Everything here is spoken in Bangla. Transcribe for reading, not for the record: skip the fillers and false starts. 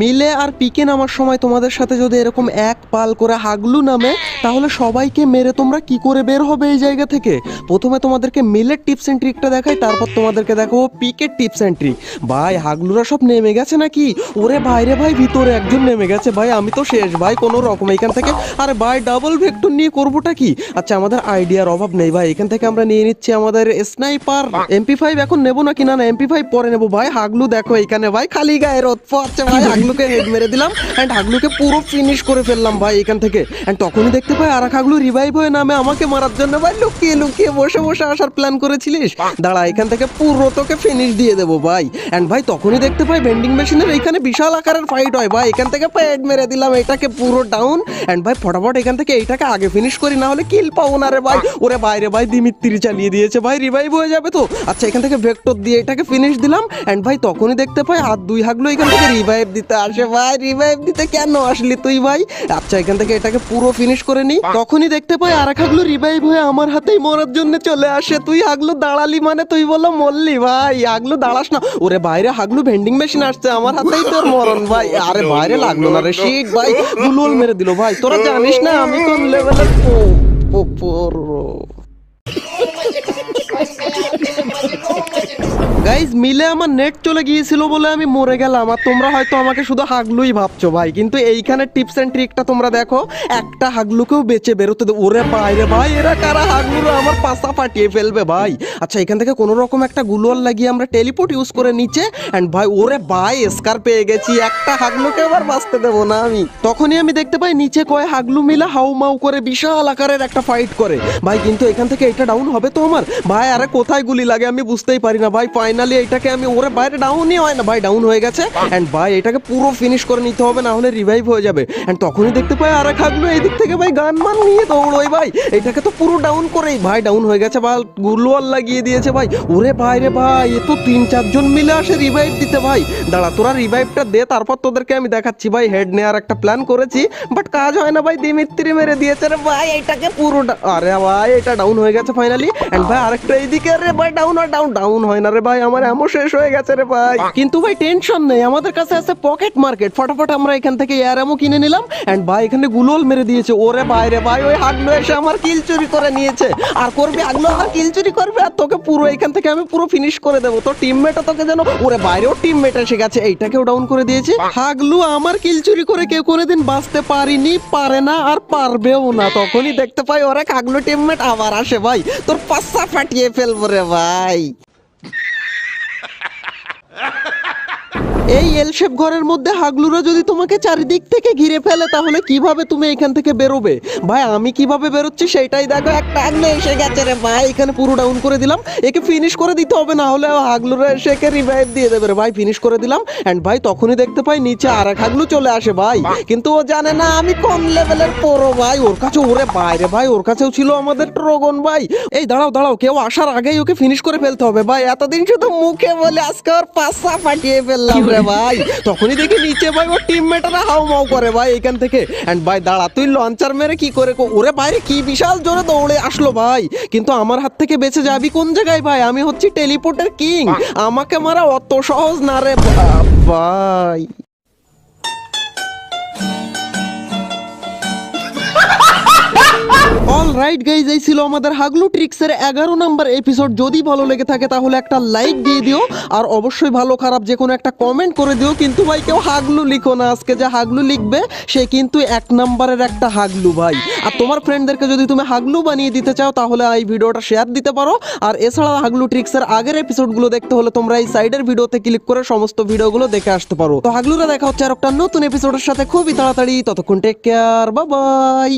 মিলে আর পিকে নামার সময় তোমাদের সাথে যদি এরকম এক পাল করে হাগলু নামে, তাহলে সবাইকে মেরে তোমরা কি করে বের হবে এই জায়গা থেকে? প্রথমে তোমাদেরকে মিলের টিপস এন্ড ট্রিকটা দেখাই, তারপর তোমাদেরকে দেখাবো পিকের টিপস এন্ড ট্রিক। ভাই হাগলুরা সব নেমে গেছে নাকি? ওরে ভাইরে ভাই, ভিতরে একজন নেমে গেছে ভাই, আমি তো শেষ ভাই কোনো রকম এখান থেকে। আরে ভাই ডাবল ভেক্টর নিয়ে করবোটা কি? আচ্ছা আমাদের আইডিয়ার অভাব নেই ভাই, এখান থেকে আমরা নিয়ে নিচ্ছি আমাদের স্নাইপার MP5। এখন নেবো নাকি না MP5 পরে নেবো ভাই। হাগলু দেখো এখানে ভাই খালি গায়ে রোদ পড়ছে ভাই, হাগলুকে হেড মেরে দিলাম এন্ড হাগলুকে পুরো ফিনিশ করে ফেললাম ভাই এখান থেকে। এন্ড তখনই দেখতে পাই আর এক হাগলু রিভাইভ হয়ে নামে আমাকে মারার জন্য। ভাই লুকিয়ে লুকিয়ে বসে বসে আসার প্ল্যান করেছিলিস? দাঁড়া এখান থেকে পুরো তোকে ফিনিশ দিয়ে দেবো ভাই। এন্ড ভাই তখনই দেখতে পাই ভেন্ডিং মেশিনের এখানে বিশাল আকারের ফাইট হয় ভাই, এখান থেকে হেড মেরে দিলাম এটাকে পুরো ডাউন। এন্ড ভাই ফটাফট এখান থেকে এইটাকে আগে ফিনিশ করি, না হলে কিল পাবো না রে ভাই। ওরে বাইরে ভাই দিমিত্রি চালিয়ে দিয়েছে ভাই, রিভাইভ হয়ে যাবে তো। আচ্ছা এখান থেকে ভেক্টর দিয়ে এটাকে ফিনিশ দিলাম। এন্ড ভাই তখনই দেখতে পাই আর দুই হাগলু এখান থেকে রিভাইভ দিতে আসে ভাই। রিভাইভ দিতে কেন আসলি তুই ভাই? আচ্ছা এখান থেকে এটাকে পুরো ফিনিশ করে নি। তখনই দেখতে পাই আর এক হাগলু রিভাইভ হয়ে আমার হাতেই মরার জন্য চলে আসে। তুই হাগলু দাঁড়ালি মানে তুই বলো মরলি ভাই, হাগলু দাঁড়াস না। ওরে বাইরে হাগলু ভেন্ডিং মেশিন আসছে, আমার হাতেই তোর মরণ ভাই। আরে বাইরে লাগলো না রে শিট ভাই, গুলোল মেরে দিল ভাই। তোরা জানিস না আমি কোন লেভেলের প্রো। গাইজ মিলে আমার নেট চলে গিয়েছিল বলে আমি মরে গেলাম, আর তোমরা হয়তো আমাকে শুধু হাগলুই ভাবছো ভাই, কিন্তু এইখানে টিপস এন্ড ট্রিকটা তোমরা দেখো। একটা হাগলুকেও বেঁচে বেরোতে দে। ওরে বাইরে ভাই এরা কারা? হাগলুরা আমার পাশা ফাটিয়ে ফেলবে ভাই। আচ্ছা এখান থেকে কোনো রকম একটা গুলোয়াল লাগিয়ে আমরা টেলিপোর্ট ইউজ করে নিচে। এন্ড ভাই ওরে ভাই স্কার পেয়ে গেছি, একটা হাগলুকে আবার বাঁচতে দেবো না আমি। তখনই আমি দেখতে পাই নিচে কয় হাগলু মিলে হাউ মাউ করে বিশাল আকারের একটা ফাইট করে ভাই, কিন্তু এখান থেকে এটা ডাউন হবে তো আমার ভাই। আরে কোথায় গুলি লাগে আমি বুঝতেই পারি না ভাই। ফাইনালি এটাকে আমি ওরে বাইরে ডাউনই হয় না ভাই, ডাউন হয়ে গেছে। এন্ড ভাই এটাকে পুরো ফিনিশ করে নিতে হবে, না হলে রিভাইভ হয়ে যাবে। এন্ড তখনই দেখতে পাই আর এক হাগলু এই দিক থেকে ভাই গান মান নিয়ে দৌড়োই ভাই, এটাকে তো পুরো ডাউন করেই ভাই ডাউন হয়ে গেছে ভাই, গুলোয়াল লাগিয়ে দিয়েছে ভাই। ওরে ভাই রে ভাই এ তো 3-4 জন মিলে আসে রিভাইভ দিতে ভাই। দাঁড়া তোরা রিভাইভটা দে, তারপর তোদেরকে আমি দেখাচ্ছি ভাই। হেড নেওয়ার একটা প্ল্যান করেছি বাট কাজ হয় না ভাই, দিমিত্রি মেরে দিয়েছে রে ভাই এটাকে পুরো। আরে ভাই এটা ডাউন হয়ে গেছে ফাইনালি। এন্ড ভাই আরেকটা এইদিকে রে ভাই ডাউন হয় না রে ভাই, আমার এমন শেষ হয়ে গেছে রে ভাই। কিন্তু ভাই টেনশন নেই, আমাদের কাছে আছে পকেট মার্কেট। ফটাফট আমরা এখান থেকে এয়ার এমো কিনে নিলাম। এন্ড ভাই এখানে গুলোল মেরে দিয়েছে। ওরে বাইরে ভাই ওই হাগলু এসে আমার কিল চুরি করে নিয়েছে। আর করবি হাগলু আমার কিল চুরি করবে আর তোকে পুরো এখান থেকে আমি পুরো ফিনিশ করে দেবো। তো টিমমেটও তোকে যেন ওরে বাইরেও টিমমেট এসে গেছে, এইটাকেও ডাউন করে দিয়েছে। হাগলু আমার কিল চুরি করে কেউ কোনোদিন বাঁচতে পারিনি, পারে না আর পারবেও না। তখনই দেখতে পাই ওরা হাগলু টিমমেট আবার আসে ভাই, তোর পাশা ফাটিয়ে ফেলবো রে ভাই। এই এল শেপ ঘরের মধ্যে হাগলুরা যদি তোমাকে চারিদিক থেকে ঘিরে ফেলে তাহলে কিভাবে তুমি এখান থেকে বেরোবে ভাই? আমি কিভাবে বেরোচ্ছি সেটাই দেখো। একটা হাগলু এসে গেছে রে ভাই, এখানে পুরো ডাউন করে দিলাম। একে ফিনিশ করে দিতে হবে, না হলে হাগলুরা এসে একে রিভাইভ দিয়ে দেবে রে ভাই। ফিনিশ করে দিলাম। এন্ড ভাই তখনই দেখতে পাই নিচে আর এক হাগলু চলে আসে ভাই, কিন্তু ও জানে না আমি কোন লেভেলের প্রো ভাই। ওর কাছে ওরে বাইরে ভাই ওর কাছেও ছিল আমাদের ড্রাগন ভাই। এই দাঁড়াও দাঁড়াও, কেউ আসার আগেই ওকে ফিনিশ করে ফেলতে হবে ভাই। এতদিন শুধু মুখে বলে আজকে ওর পাশা ফাটিয়ে ফেললাম রে ভাই। তখনই দেখি নিচে ভাই ওর টিমমেটরা হাউ মাউ করে ভাই এখান থেকে। এন্ড ভাই দাঁড়া তুই লঞ্চার মেরে কি করে ওরে বাইরে কি বিশাল জোরে দৌড়ে আসলো ভাই, কিন্তু আমার হাত থেকে বেঁচে যাবি কোন জায়গায় ভাই? আমি হচ্ছি টেলিপোর্টের কিং, আমাকে মারা অত সহজ না রে ভাই। অলরাইট গাইজ এই ছিল আমাদের হাগলু ট্রিক্সের 11 নাম্বার এপিসোড। যদি ভালো লেগে থাকে তাহলে একটা লাইক দিয়ে দিও, আর অবশ্যই ভালো খারাপ যে কোনো একটা কমেন্ট করে দিও। কিন্তু ভাই কেউ হাগলু লিখো না, আজকে যে হাগলু লিখবে সে কিন্তু 1 নাম্বারের একটা হাগলু ভাই। আর তোমার ফ্রেন্ডদেরকে যদি তুমি হাগলু বানিয়ে দিতে চাও তাহলে এই ভিডিওটা শেয়ার দিতে পারো। আর এছাড়া হাগলু ট্রিক্সের আগের এপিসোডগুলো দেখতে হলে তোমরা এই সাইডের ভিডিওতে ক্লিক করে সমস্ত ভিডিওগুলো দেখে আসতে পারো। তো হাগলুরা দেখা হচ্ছে আর একটা নতুন এপিসোডের সাথে খুবই তাড়াতাড়ি। ততক্ষণ টেক কেয়ার, বাই বাই।